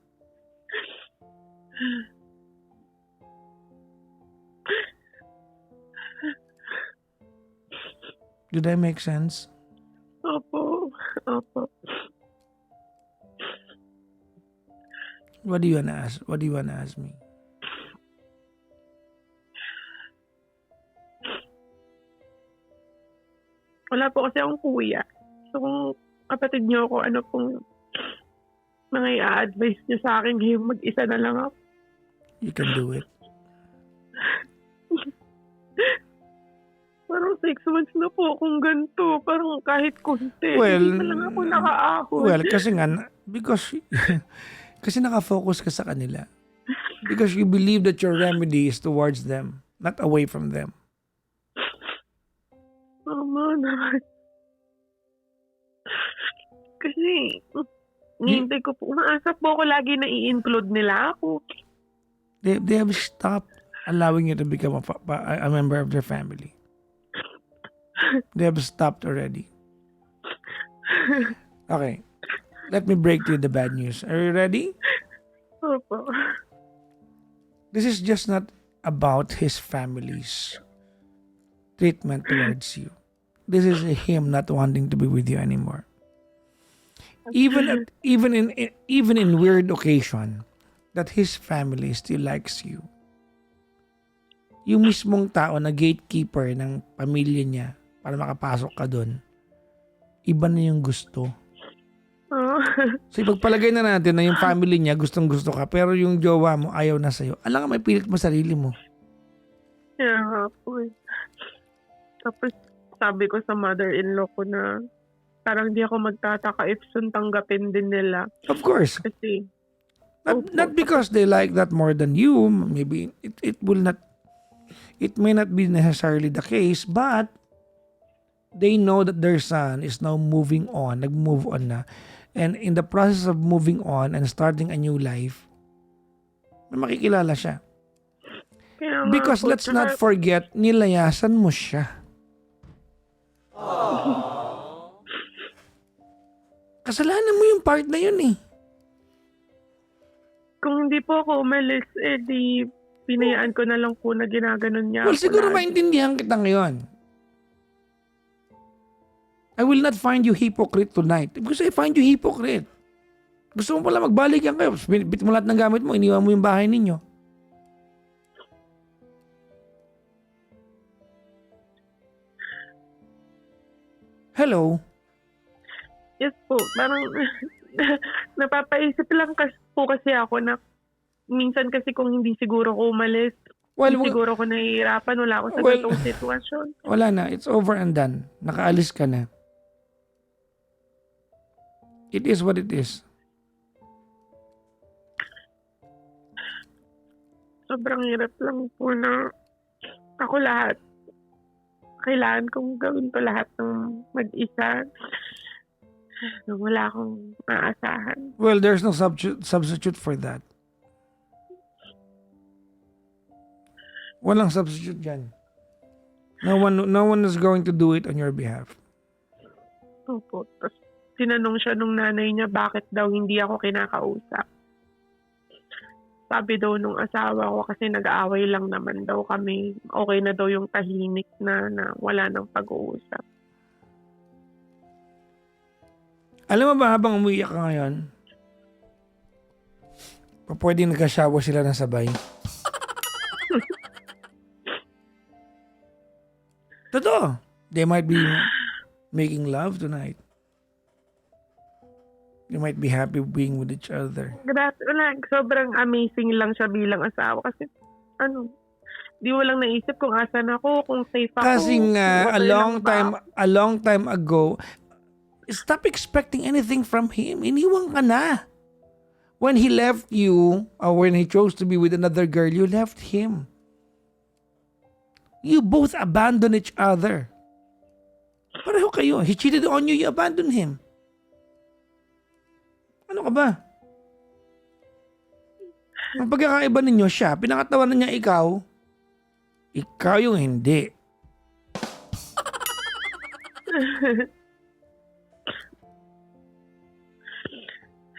Did that make sense? Opo. Opo. What do you wanna ask? What do you wanna ask me? Wala po kasi akong kuya. So kung kapatid niyo ako, ano pong mga i-advise niyo sa akin ngayon, mag-isa na lang ako. You can do it. Parang 6 months na po akong ganito. Parang kahit konti. Well, hindi na lang ako nakaahon. Well, kasi nga, because, kasi nakafocus ka sa kanila. Because you believe that your remedy is towards them, not away from them. Tama naman. Kasi, hintay ko po. Umaasa po ako lagi na i-include nila ako. They have stopped allowing you to become a member of their family. They have stopped already. Okay. Let me break to you the bad news. Are you ready? Opo. This is just not about his family's treatment towards you. This is him not wanting to be with you anymore. Even in weird occasion, that his family still likes you. Yung mismong tao na gatekeeper ng pamilya niya para makapasok ka doon, iba na yung gusto. Oh. So ipagpalagay na natin na yung family niya gustong gusto ka, pero yung jowa mo ayaw na sa'yo. Alam nga, may pilit mo sarili mo. Kaya nga po eh. Tapos sabi ko sa mother-in-law ko na parang di ako magtataka if soon tanggapin din nila. Of course. Kasi Not because they like that more than you. Maybe it may not be necessarily the case, but they know that their son is now moving on, nag-move on na. And in the process of moving on and starting a new life, may makikilala siya. kaya nga Because po, let's not forget, nilayasan mo siya. Kasalanan mo yung part na yun eh. kung hindi po ako umalis, di pinayaan ko na lang po na ginaganon niya. Well, ako siguro lagi. maintindihan kita ngayon. I will not find you hypocrite tonight. Because I find you hypocrite. Gusto mo pala magbalikan kayo. Bit mo lahat ng gamit mo, iniwan mo yung bahay ninyo. Hello? Yes po, parang napapaisip lang po kasi ako na minsan kasi kung hindi siguro ako umalis, Well, Siguro ko nahihirapan, wala ako sa Well, ganitong sitwasyon. wala na. It's over and done. Nakaalis ka na. It is what it is. Sobrang hirap lang po na ako lahat. Kailangan kong gawin to lahat ng mag-isa. Wala akong maasahan. Well, there's no substitute for that. Walang substitute dyan. No one is going to do it on your behalf. Opo. Tapos tinanong siya nung nanay niya bakit daw hindi ako kinakausap. Sabi daw nung asawa ko kasi nag-aaway lang naman daw kami. Okay na daw yung tahimik na wala nang pag-uusap. Alam mo ba habang umiiyak ka ngayon, pwedeng nagka-shower sila ng sabay? Totoo. They might be making love tonight. You might be happy being with each other. Sobrang amazing lang siya bilang asawa kasi di mo lang naisip kung asan ako, kung safe ako. Kasi nga, okay a long time ago, stop expecting anything from him. Iniwan ka na. When he left you, or when he chose to be with another girl, you left him. You both abandoned each other. Pareho kayo. He cheated on you, you abandoned him. Ano ka ba? Ang pagkakaiba ninyo siya, pinakatawanan niya ikaw, ikaw yung hindi.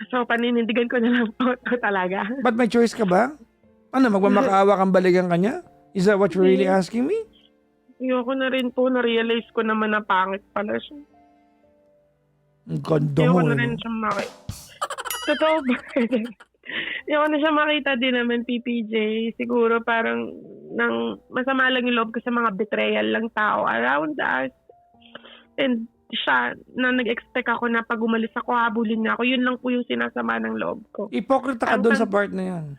So, paninindigan ko na lang po ito talaga. But may choice ka ba? Ano, magmamakaawa kang balikan ka niya? Is that what you're really asking me? Ayoko na rin po, na-realize ko naman na pangit pala siya. Ang ganda Ayoko mo. na rin siya makita. Totoo ba? Ayoko na siya makita din naman, PPJ. Siguro parang masama lang yung loob ko sa mga betrayal lang tao around us. And siya, na nag-expect ako na pag umalis ako, habulin niya ako. Yun lang po yung sinasama ng loob ko. Hipokrita ka doon sa part na yan.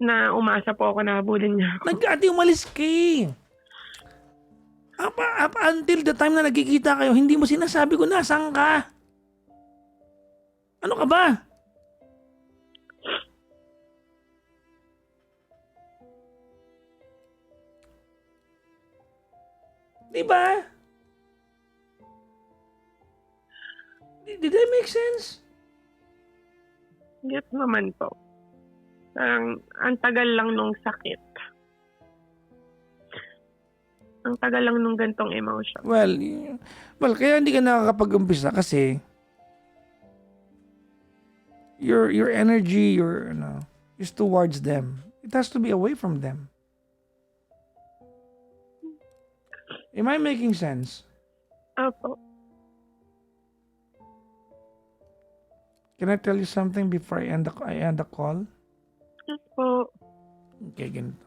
Na umasa po ako na habulin niya ako. Nag-ati umalis ka eh. Until the time na nagkikita kayo, hindi mo sinasabi ko nasaan ka. Ano ka ba? Diba? Did that make sense? Yes naman po. Parang ang tagal lang nung sakit. Ang tagal lang nung gantong emotion. Well, kaya hindi ka nakakapag-umpisa kasi your energy, is towards them. It has to be away from them. Am I making sense? Opo. Can I tell you something before I end the call? Opo. Okay, ganito.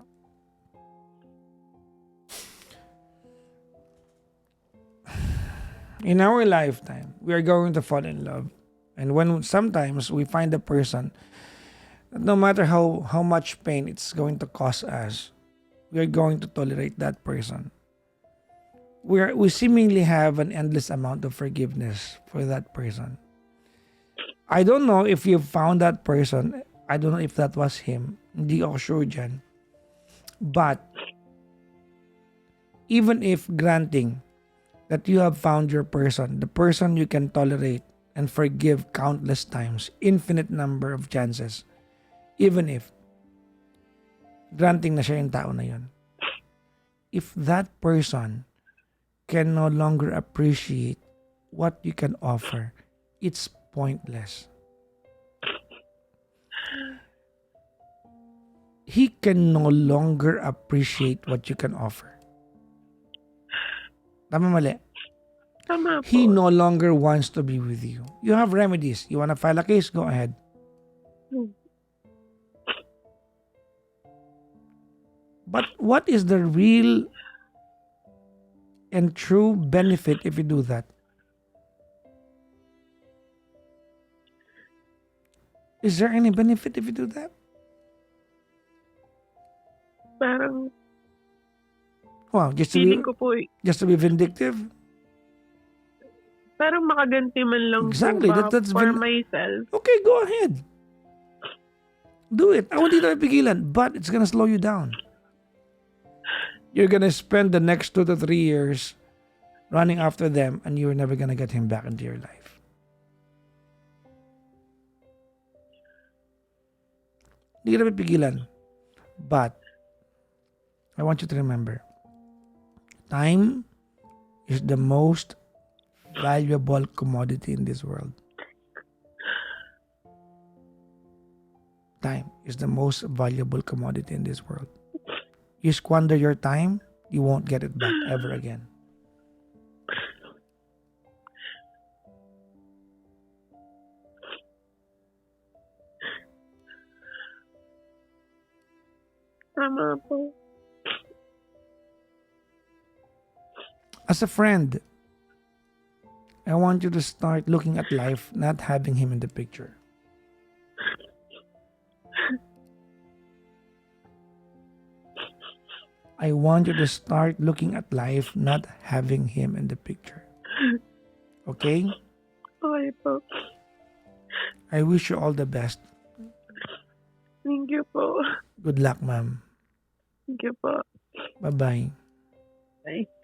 In our lifetime, we are going to fall in love. And when sometimes we find a person that no matter how much pain it's going to cause us, we are going to tolerate that person. We seemingly have an endless amount of forgiveness for that person. I don't know if you found that person. I don't know if that was him. Hindi ako sure dyan. But even if granting that you have found your person, the person you can tolerate and forgive countless times, infinite number of chances, even if granting na siya yung tao na yun, if that person can no longer appreciate what you can offer, it's pointless. He can no longer appreciate what you can offer. Tama mali? Tama po. He no longer wants to be with you. You have remedies. You want to file a case? Go ahead. But what is the real and true benefit if you do that? Is there any benefit if you do that? Parang Wow, feeling ko po, just to be vindictive? parang makaganti man lang Exactly, po ba that's for myself. Okay, go ahead. Do it. Ako hindi tayo pigilan, but it's gonna slow you down. You're gonna spend the next 2 to 3 years running after them and you're never gonna get him back into your life. Hindi ka na pigilan. But, I want you to remember, time is the most valuable commodity in this world. Time is the most valuable commodity in this world. You squander your time, you won't get it back ever again. Tama po. As a friend, I want you to start looking at life not having him in the picture. I want you to start looking at life not having him in the picture. Okay? Okay po. I wish you all the best. Thank you po. Good luck, ma'am. Thank you po. Bye-bye. Bye.